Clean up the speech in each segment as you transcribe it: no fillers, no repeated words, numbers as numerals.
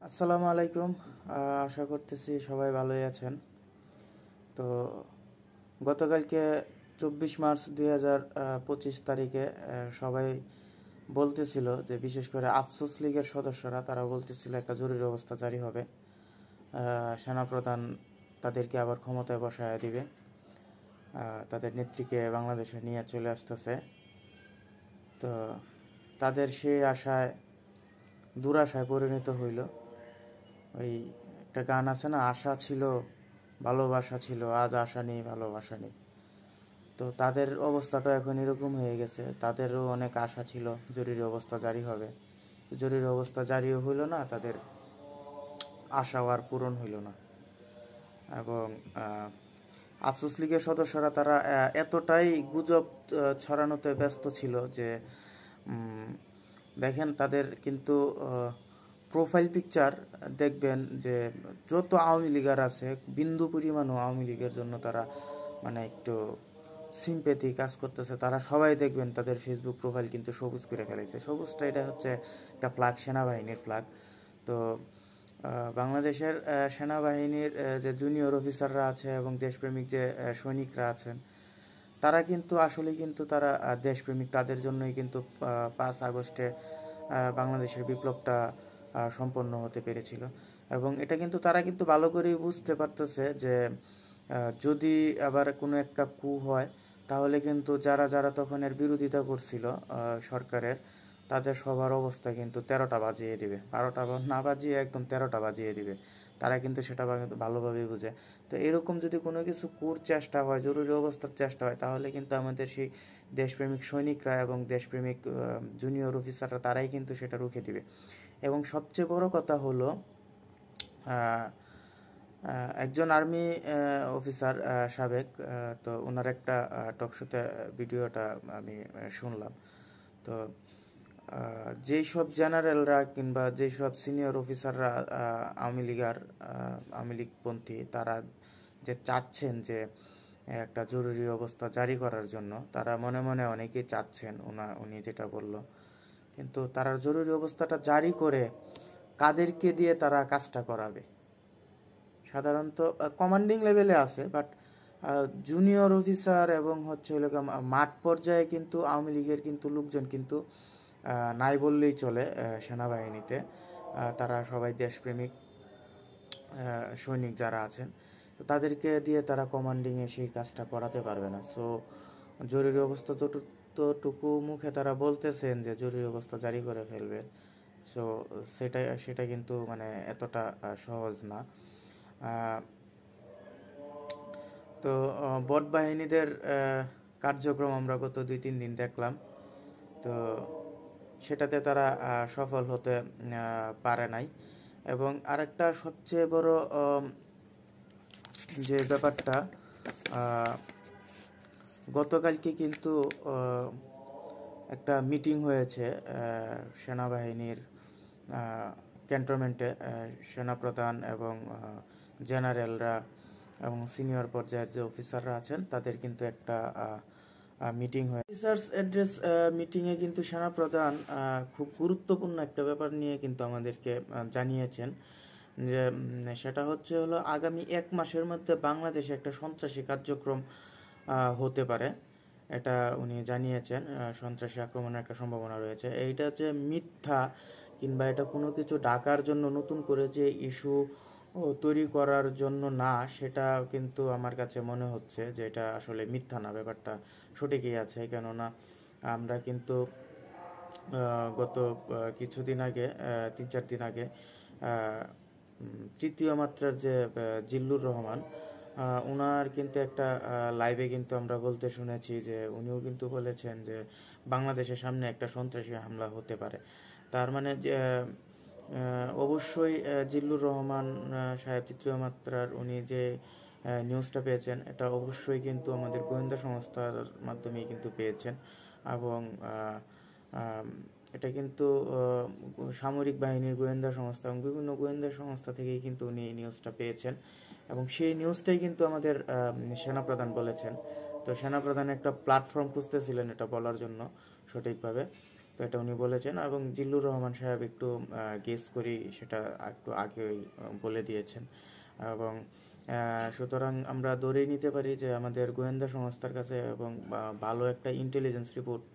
আসসালামু আলাইকুম। আশা করতেছি সবাই ভালোই আছেন। তো গতকালকে 24 মার্চ 2025 তারিখে সবাই বলতেছিল যে বিশেষ করে আফসোস লীগের সদস্যরা তারা বলতেছিল একটা জরুরি অবস্থা জারি হবে। সেনাপ্রধান তাদেরকে আবার ক্ষমতায় বসায় দিবে, তাদের নেত্রীকে বাংলাদেশে নিয়ে চলে আসতেছে। তো তাদের সেই আশায় দুরাশায় পরিণত হইল। ওই একটা গান আছে না, আশা ছিল ভালোবাসা ছিল, আজ আশা নেই ভালোবাসা নেই। তো তাদের অবস্থাটা এখন এরকম হয়ে গেছে। তাদেরও অনেক আশা ছিল জরুরি অবস্থা জারি হবে, জরুরি অবস্থা জারিও হইল না, তাদের আশাও আর পূরণ হইল না। এবং আফসোস লীগের সদস্যরা তারা এতটাই গুজব ছড়ানোতে ব্যস্ত ছিল যে দেখেন তাদের কিন্তু প্রোফাইল পিকচার দেখবেন যে যত আওয়ামী লীগার আছে বিন্দু পরিমাণও আওয়ামী লীগের জন্য তারা মানে একটু সিম্পেথি কাজ করতেছে, তারা সবাই দেখবেন তাদের ফেসবুক প্রোফাইল কিন্তু সবুজ করে ফেলেছে। সবুজটা এটা হচ্ছে একটা ফ্ল্যাগ, সেনাবাহিনীর ফ্ল্যাগ। তো বাংলাদেশের সেনাবাহিনীর যে জুনিয়র অফিসাররা আছে এবং দেশপ্রেমিক যে সৈনিকরা আছেন তারা কিন্তু আসলেই কিন্তু তারা দেশপ্রেমিক, তাদের জন্যই কিন্তু 5 আগস্টে বাংলাদেশের বিপ্লবটা সম্পন্ন হতে পেরেছিল। এবং এটা কিন্তু তারা কিন্তু ভালো করেই বুঝতে পারতেছে যে যদি আবার কোনো একটা কু হয় তাহলে কিন্তু যারা যারা তখন এর বিরোধিতা করছিল সরকারের, তাদের সবার অবস্থা কিন্তু 13টা বাজিয়ে দিবে, 12টা না বাজিয়ে একদম 13টা বাজিয়ে দিবে। তারা কিন্তু সেটা ভালোভাবেই বুঝে। তো এরকম যদি কোনো কিছু কুর চেষ্টা হয়, জরুরি অবস্থার চেষ্টা হয়, তাহলে কিন্তু আমাদের সেই দেশপ্রেমিক সৈনিকরা এবং দেশপ্রেমিক জুনিয়র অফিসাররা তারাই কিন্তু সেটা রুখে দিবে। এবং সবচেয়ে বড় কথা হলো একজন আর্মি অফিসার সাবেক, তো ওনার একটা টকশোতে ভিডিওটা আমি শুনলাম। তো যেই সব জেনারেলরা কিংবা যেই সব সিনিয়র অফিসাররা আওয়ামী লীগপন্থী তারা যে চাচ্ছেন যে একটা জরুরি অবস্থা জারি করার জন্য, তারা মনে মনে অনেকেই চাচ্ছেন উনি যেটা বলল, কিন্তু তারা জরুরি অবস্থাটা জারি করে কাদেরকে দিয়ে তারা কাজটা করাবে? সাধারণত কমান্ডিং লেভেলে আছে, বাট জুনিয়র অফিসার এবং হচ্ছে মাঠ পর্যায়ে কিন্তু আওয়ামী লীগের কিন্তু লোকজন কিন্তু নাই বললেই চলে সেনাবাহিনীতে। তারা সবাই দেশপ্রেমিক সৈনিক যারা আছেন, তো তাদেরকে দিয়ে তারা কমান্ডিংয়ে সেই কাজটা করাতে পারবে না। সো জরুরি অবস্থা যতটুকু মুখে তারা বলতেছেন যে জরুরি অবস্থা জারি করে ফেলবে, সো সেটা কিন্তু মানে এতটা সহজ না। তো বট বাহিনীদের কার্যক্রম আমরা গত 2-3 দিন দেখলাম। তো সেটাতে তারা সফল হতে পারে নাই। এবং আরেকটা সবচেয়ে বড় যে ব্যাপারটা, গতকালকে কিন্তু একটা মিটিং হয়েছে সেনাবাহিনীর ক্যান্টনমেন্টে। সেনাপ্রধান এবং জেনারেলরা এবং সিনিয়র পর্যায়ের যে অফিসাররা আছেন তাদের কিন্তু একটা মিটিং হয়। অফিসার্স অ্যাড্রেস মিটিংয়ে কিন্তু সেনাপ্রধান খুব গুরুত্বপূর্ণ একটা ব্যাপার নিয়ে কিন্তু আমাদেরকে জানিয়েছেন যে সেটা হলো আগামী 1 মাসের মধ্যে বাংলাদেশে একটা সন্ত্রাসী কার্যক্রম হতে পারে। এটা উনি জানিয়েছেন, সন্ত্রাসী আক্রমণের একটা সম্ভাবনা রয়েছে। এইটা যে মিথ্যা কিংবা এটা কোনো কিছু ঢাকার জন্য নতুন করে যে ইস্যু তৈরি করার জন্য না, সেটা কিন্তু আমার কাছে মনে হচ্ছে যে এটা আসলে মিথ্যা না, ব্যাপারটা সঠিকই আছে। কেননা আমরা কিন্তু গত কিছুদিন আগে 3-4 দিন আগে তৃতীয় মাত্রার যে জিল্লুর রহমান, ওনার কিন্তু একটা লাইভে কিন্তু আমরা বলতে শুনেছি যে উনিও কিন্তু বলেছেন যে বাংলাদেশের সামনে একটা সন্ত্রাসী হামলা হতে পারে। তার মানে যে অবশ্যই জিল্লুর রহমান সাহেব তৃতীয় মাত্রার উনি যে নিউজটা পেয়েছেন এটা অবশ্যই কিন্তু আমাদের গোয়েন্দা সংস্থার মাধ্যমেই কিন্তু পেয়েছেন। এবং এটা কিন্তু সামরিক বাহিনীর গোয়েন্দা সংস্থা এবং বিভিন্ন গোয়েন্দা সংস্থা থেকেই কিন্তু উনি এই নিউজটা পেয়েছেন। এবং সেই নিউজটাই কিন্তু আমাদের সেনাপ্রধান বলেছেন। তো সেনাপ্রধান একটা প্ল্যাটফর্ম খুঁজতেছিলেন এটা বলার জন্য সঠিকভাবে। তো এটা উনি বলেছেন, এবং জিল্লুর রহমান সাহেব একটু গেস করি সেটা একটু আগেই বলে দিয়েছেন। এবং সুতরাং আমরা ধরেই নিতে পারি যে আমাদের গোয়েন্দা সংস্থার কাছে এবং ভালো একটা ইন্টেলিজেন্স রিপোর্ট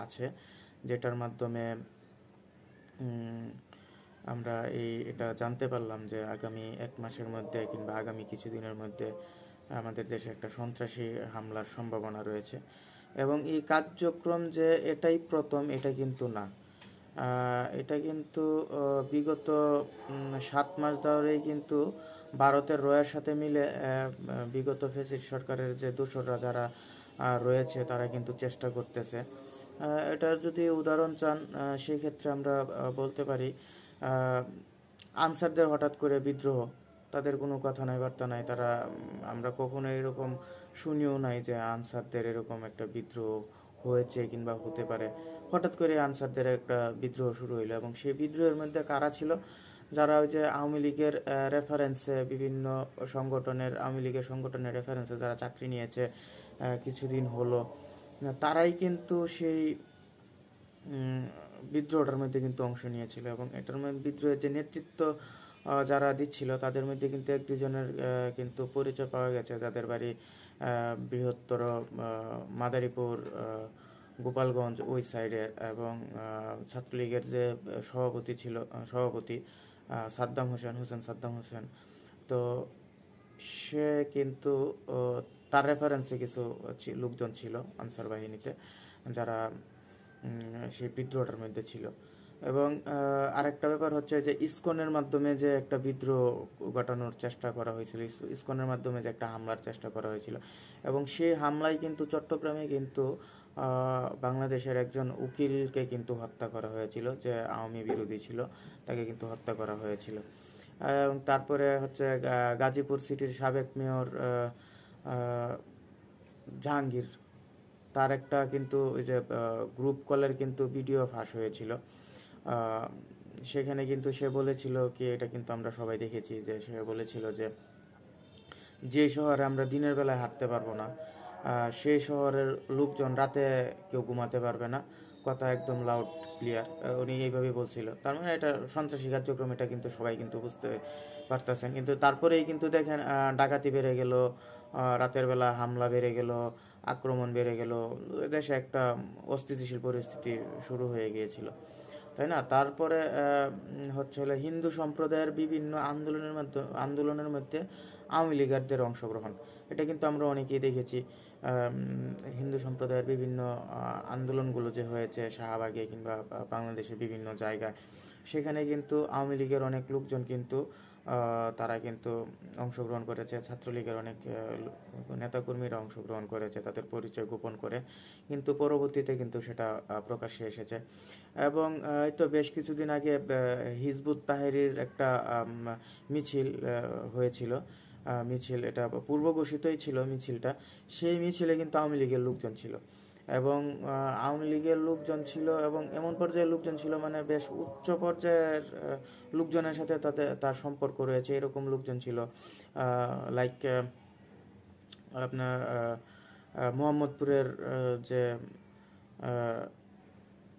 আছে, যেটার মাধ্যমে আমরা এটা জানতে পারলাম যে আগামী 1 মাসের মধ্যে কিংবা আগামী কিছুদিনের মধ্যে আমাদের দেশে একটা সন্ত্রাসী হামলার সম্ভাবনা রয়েছে। এবং এই কার্যক্রম যে এটাই প্রথম, এটা কিন্তু না। এটা কিন্তু বিগত 7 মাস ধরেই কিন্তু ভারতের রয়ের সাথে মিলে বিগত ফ্যাসিস্ট সরকারের যে দোসররা যারা রয়েছে তারা কিন্তু চেষ্টা করতেছে। এটার যদি উদাহরণ চান সেই ক্ষেত্রে আমরা বলতে পারি আনসারদের হঠাৎ করে বিদ্রোহ, তাদের কোনো কথা নাই বার্তা নাই, তারা আমরা কখনো এরকম শুনিও নাই যে আনসারদের এরকম একটা বিদ্রোহ হয়েছে কিংবা হতে পারে। হঠাৎ করে আনসারদের একটা বিদ্রোহ শুরু হইলো, এবং সেই বিদ্রোহের মধ্যে কারা ছিল? যারা ওই যে আওয়ামী লীগের রেফারেন্সে বিভিন্ন সংগঠনের, আওয়ামী লীগের সংগঠনের রেফারেন্সে যারা চাকরি নিয়েছে কিছুদিন হলো, তারাই কিন্তু সেই বিদ্রোহটার মধ্যে কিন্তু অংশ নিয়েছিল। এবং এটার মধ্যে বিদ্রোহের যে নেতৃত্ব যারা দিচ্ছিল তাদের মধ্যে কিন্তু 1-2 জনের কিন্তু পরিচয় পাওয়া গেছে, যাদের বাড়ি বৃহত্তর মাদারীপুর, গোপালগঞ্জ ওই সাইডের। এবং ছাত্রলীগের যে সভাপতি সাদ্দাম হোসেন, তো সে কিন্তু তার রেফারেন্সে কিছু লোকজন ছিল আনসার বাহিনীতে, যারা সেই বিদ্রোহটার মধ্যে ছিল। এবং আরেকটা ব্যাপার হচ্ছে যে ইসকনের মাধ্যমে যে একটা বিদ্রোহ ঘটানোর চেষ্টা করা হয়েছিল, ইসকনের মাধ্যমে যে একটা হামলার চেষ্টা করা হয়েছিল, এবং সেই হামলায় কিন্তু চট্টগ্রামে কিন্তু বাংলাদেশের একজন উকিলকে কিন্তু হত্যা করা হয়েছিল, যে আওয়ামী বিরোধী ছিল, তাকে কিন্তু হত্যা করা হয়েছিল। এবং তারপরে হচ্ছে গাজীপুর সিটির সাবেক মেয়র জাহাঙ্গীর, তার একটা কিন্তু ওই যে গ্রুপ কলের কিন্তু ভিডিও ফাঁস হয়েছিল। সেখানে কিন্তু সে বলেছিল কি, এটা কিন্তু আমরা সবাই দেখেছি, যে সে বলেছিল যে শহরে আমরা দিনের বেলায় হাঁটতে পারবো না, সেই শহরের লোকজন রাতে কেউ ঘুমাতে পারবে না। কথা একদম লাউড ক্লিয়ার উনি এইভাবে বলছিল। তার মানে এটা সন্ত্রাসী কার্যক্রম, এটা কিন্তু সবাই কিন্তু বুঝতে পারতেছেন। কিন্তু তারপরেই কিন্তু দেখেন ডাকাতি বেড়ে গেল, রাতের বেলা হামলা বেড়ে গেল, আক্রমণ বেড়ে গেল, দেশে একটা অস্থিতিশীল পরিস্থিতি শুরু হয়ে গিয়েছিল, তাই না? তারপরে হচ্ছে হলো হিন্দু সম্প্রদায়ের বিভিন্ন আন্দোলনের মধ্যে আওয়ামী লীগারদের অংশগ্রহণ, এটা কিন্তু আমরা অনেকেই দেখেছি। হিন্দু সম্প্রদায়ের বিভিন্ন আন্দোলনগুলো যে হয়েছে শাহবাগে কিংবা বাংলাদেশের বিভিন্ন জায়গায়, সেখানে কিন্তু আওয়ামী লীগের অনেক লোকজন কিন্তু তারা কিন্তু অংশগ্রহণ করেছে, ছাত্রলীগের অনেক নেতাকর্মীরা অংশগ্রহণ করেছে তাদের পরিচয় গোপন করে, কিন্তু পরবর্তীতে কিন্তু সেটা প্রকাশ্যে এসেছে। এবং এই তো বেশ কিছুদিন আগে হিজবুত তাহরীর একটা মিছিল হয়েছিল, মিছিল এটা পূর্ব ঘোষিতই ছিল মিছিলটা, সেই মিছিলে কিন্তু আওয়ামী লীগের লোকজন ছিল। এবং আওয়ামী লীগের লোকজন ছিল এবং এমন পর্যায়ের লোকজন ছিল, মানে বেশ উচ্চ পর্যায়ের লোকজনের সাথে তার সম্পর্ক রয়েছে, এরকম লোকজন ছিল। লাইক আপনার মোহাম্মদপুরের যে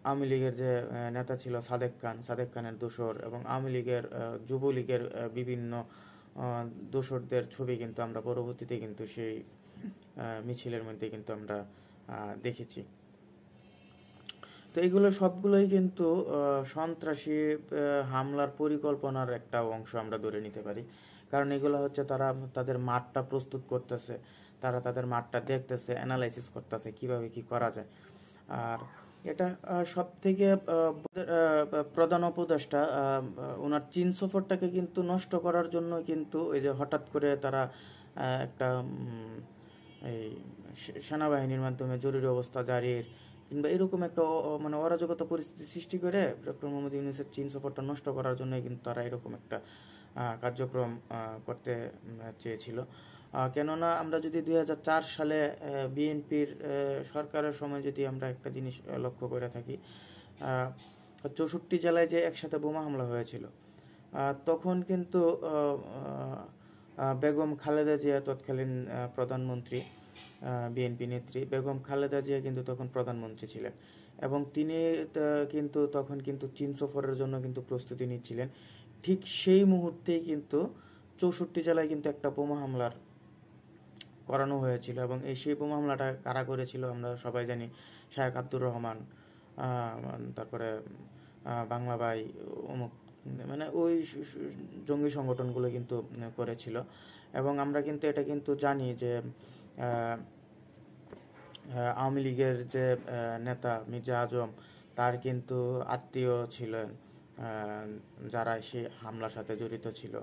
আওয়ামী লীগের যে নেতা ছিল সাদেক খানের দোসর, এবং আওয়ামী লীগের যুবলীগের বিভিন্ন দোসরদের ছবি কিন্তু আমরা পরবর্তীতে কিন্তু সেই মিছিলের মধ্যে কিন্তু আমরা দেখেছি। তো এগুলো সবগুলোই কিন্তু সন্ত্রাসী হামলার পরিকল্পনার একটা অংশ আমরা ধরে নিতে পারি। কারণ এগুলো হচ্ছে তারা তাদের মাঠটা প্রস্তুত করতেছে, তারা তাদের মাঠটা দেখতেছে, অ্যানালাইসিস করতেছে কিভাবে কি করা যায়। আর এটা সব থেকে প্রধান উপদেষ্টা ওনার চীন সফরটাকে কিন্তু নষ্ট করার জন্য কিন্তু এই যে হঠাৎ করে তারা একটা এই সেনাবাহিনীর মাধ্যমে জরুরি অবস্থা জারির কিংবা এরকম একটা মানে অরাজকতা পরিস্থিতি সৃষ্টি করে ডক্টর মোহাম্মদ ইউনূসের চীন সফরটা নষ্ট করার জন্যই কিন্তু তারা এরকম একটা কার্যক্রম করতে চেয়েছিল। কেননা আমরা যদি 2004 সালে বিএনপির সরকারের সময় যদি আমরা একটা জিনিস লক্ষ্য করে থাকি, 64 জেলায় যে একসাথে বোমা হামলা হয়েছিল, তখন কিন্তু বেগম খালেদা জিয়া তৎকালীন প্রধানমন্ত্রী, বিএনপি নেত্রী বেগম খালেদা জিয়া কিন্তু তখন প্রধানমন্ত্রী ছিলেন। এবং তিনি কিন্তু তখন কিন্তু চীন সফরের জন্য কিন্তু প্রস্তুতি নিচ্ছিলেন। ঠিক সেই মুহূর্তেই কিন্তু 64 জেলায় কিন্তু একটা বোমা হামলার করানো হয়েছিল, এবং সেই বোমা হামলাটা কারা করেছিল আমরা সবাই জানি। শায়েখ আব্দুর রহমান, তারপরে বাংলা ভাই, অমুক, মানে ওই জঙ্গি সংগঠনগুলো কিন্তু করেছিল। এবং আমরা কিন্তু এটা কিন্তু জানি যে আওয়ামী লীগের যে নেতা মির্জা আজম, তার কিন্তু আত্মীয় ছিলেন যারা সে হামলার সাথে জড়িত ছিল,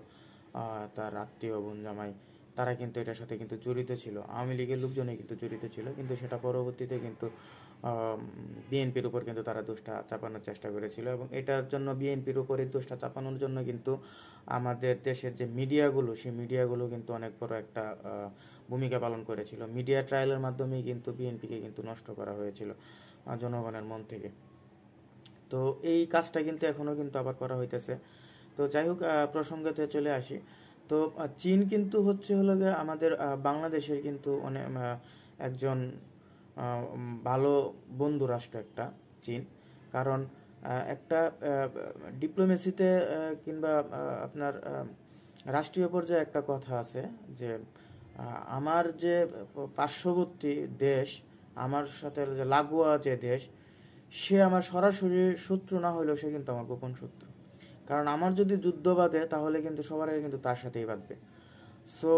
তার আত্মীয় বোন জামাই, তারা কিন্তু এটার সাথে কিন্তু জড়িত ছিল। আওয়ামী লীগের লোকজনই কিন্তু জড়িত ছিল, কিন্তু সেটা পরবর্তীতে কিন্তু বিএনপির উপর কিন্তু তারা দোষটা চাপানোর চেষ্টা করেছিল। এবং এটার জন্য বিএনপির উপরে দোষটা চাপানোর জন্য কিন্তু আমাদের দেশের যে মিডিয়াগুলো, সেই মিডিয়াগুলো কিন্তু অনেক বড় একটা ভূমিকা পালন করেছিল। মিডিয়া ট্রায়ালের মাধ্যমেই কিন্তু বিএনপিকে কিন্তু নষ্ট করা হয়েছিল জনগণের মন থেকে। তো এই কাজটা কিন্তু এখনও কিন্তু আবার করা হইতেছে। তো যাই হোক, প্রসঙ্গতে চলে আসি। তো চীন কিন্তু হলো গিয়ে আমাদের বাংলাদেশের কিন্তু অনেক একজন ভালো বন্ধু রাষ্ট্র একটা চীন। কারণ একটা ডিপ্লোমেসিতে কিংবা আপনার রাষ্ট্রীয় পর্যায়ে একটা কথা আছে যে আমার যে পার্শ্ববর্তী দেশ, আমার সাথে যে লাগোয়া যে দেশ, সে আমার সরাসরি শত্রু না হইলেও সে কিন্তু আমার গোপন শত্রু। কারণ আমার যদি যুদ্ধ বাঁধে তাহলে কিন্তু সবার আগে কিন্তু তার সাথেই বাঁধবে। সো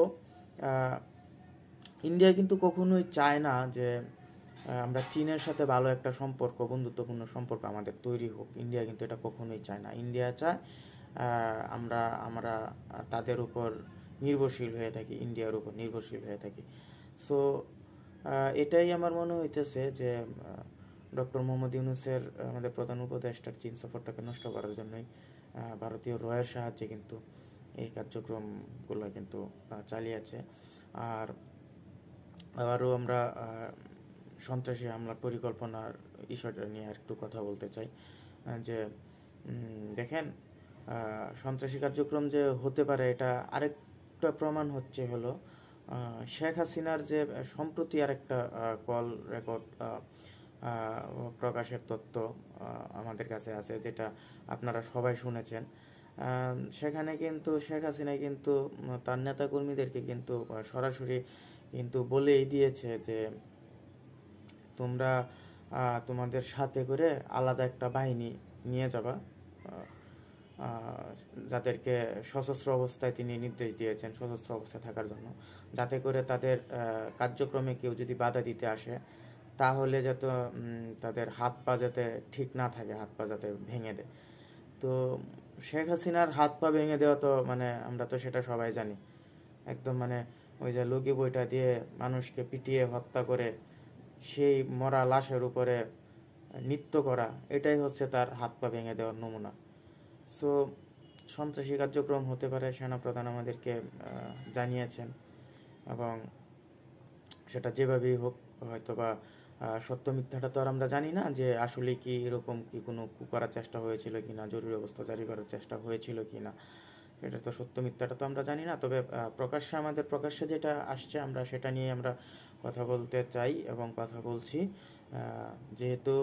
ইন্ডিয়া কিন্তু কখনোই চায় না যে আমরা চীনের সাথে ভালো একটা সম্পর্ক, বন্ধুত্বপূর্ণ সম্পর্ক আমাদের তৈরি হোক। ইন্ডিয়া কিন্তু এটা কখনোই চায় না। ইন্ডিয়া চায় আমরা তাদের উপর নির্ভরশীল হয়ে থাকি, ইন্ডিয়ার উপর নির্ভরশীল হয়ে থাকি। সো এটাই আমার মনে হইতেছে যে ডক্টর মোহাম্মদ ইউনূসের, আমাদের প্রধান উপদেষ্টার চীন সফরটাকে নষ্ট করার জন্যই ভারতীয় রয়ের সাহায্যে কিন্তু এই কার্যক্রমগুলো কিন্তু চালিয়েছে। আর আবারও আমরা সন্ত্রাসী হামলার পরিকল্পনার বিষয়টা নিয়ে একটু কথা বলতে চাই। যে দেখেন, সন্ত্রাসী কার্যক্রম যে হতে পারে এটা আরেকটা প্রমাণ হলো শেখ হাসিনার যে সম্প্রতি আরেকটা কল রেকর্ড প্রকাশের তথ্য আমাদের কাছে আছে, যেটা আপনারা সবাই শুনেছেন। সেখানে কিন্তু শেখ হাসিনা কিন্তু তার নেতাকর্মীদেরকে কিন্তু সরাসরি কিন্তু বলেই দিয়েছে যে তোমরা তোমাদের সাথে করে আলাদা একটা বাহিনী নিয়ে যাবা, যাদেরকে সশস্ত্র অবস্থায় তিনি নির্দেশ দিয়েছেন সশস্ত্র অবস্থায় থাকার জন্য, যাতে করে তাদের কার্যক্রমে কেউ যদি বাধা দিতে আসে তাহলে যাতে তাদের হাত পা যাতে ঠিক না থাকে, হাত পা যাতে ভেঙে দেয়। তো শেখ হাসিনার হাত পা ভেঙে দেওয়া তো মানে আমরা তো সেটা সবাই জানি, একদম মানে ওই যে লগি বইটা দিয়ে মানুষকে পিটিয়ে হত্যা করে সেই মরা লাশের উপরে নৃত্য করা, এটাই হচ্ছে তার হাত পা ভেঙে দেওয়ার নমুনা। সো সন্ত্রাসী কার্যক্রম হতে পারে, সেনাপ্রধান আমাদেরকে জানিয়েছেন, এবং সেটা যেভাবেই হোক, হয়তো বা সত্য মিথ্যাটা তো আর আমরা জানি না যে আসলে কি এরকম কি কোনো কু করার চেষ্টা হয়েছিল কিনা, জরুরি অবস্থা জারি করার চেষ্টা হয়েছিল কিনা, এটা তো সত্য মিথ্যাটা তো আমরা জানি না। তবে আমাদের প্রকাশ্যে যেটা আসছে আমরা সেটা নিয়ে আমরা কথা বলতে চাই এবং কথা বলছি। যেহেতু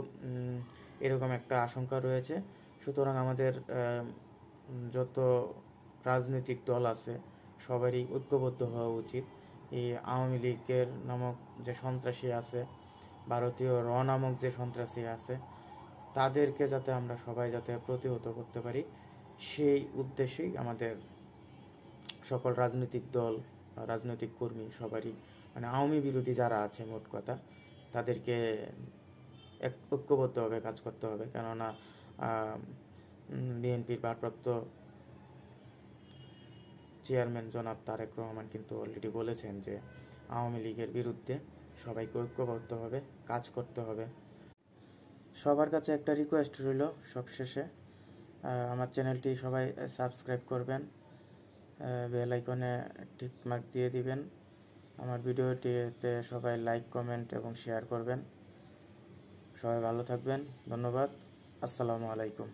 এরকম একটা আশঙ্কা রয়েছে, সুতরাং আমাদের যত রাজনৈতিক দল আছে সবারই ঐক্যবদ্ধ হওয়া উচিত। এই আওয়ামী লীগের নামক যে সন্ত্রাসী আছে, ভারতীয় নামক যে সন্ত্রাসী আছে, তাদেরকে যাতে আমরা সবাই যাতে প্রতিহত করতে পারি, সেই উদ্দেশ্যেই আমাদের সকল রাজনৈতিক দল, রাজনৈতিক কর্মী সবারই, মানে আওয়ামী বিরোধী যারা আছে মোট কথা, তাদেরকে ঐক্যবদ্ধভাবে কাজ করতে হবে। কেননা বিএনপির ভারপ্রাপ্ত চেয়ারম্যান জনাব তারেক রহমান কিন্তু অলরেডি বলেছেন যে আওয়ামী লীগের বিরুদ্ধে সবাইকে ঐক্যবদ্ধভাবে কাজ করতে হবে। সবার কাছে একটা রিকোয়েস্ট রইল সবশেষে, আমার চ্যানেলটি সবাই সাবস্ক্রাইব করবেন, বেল আইকনে টিক মার্ক দিয়ে দিবেন, আমার ভিডিওটিতে সবাই লাইক, কমেন্ট এবং শেয়ার করবেন। সবাই ভালো থাকবেন, ধন্যবাদ, আসসালামু আলাইকুম।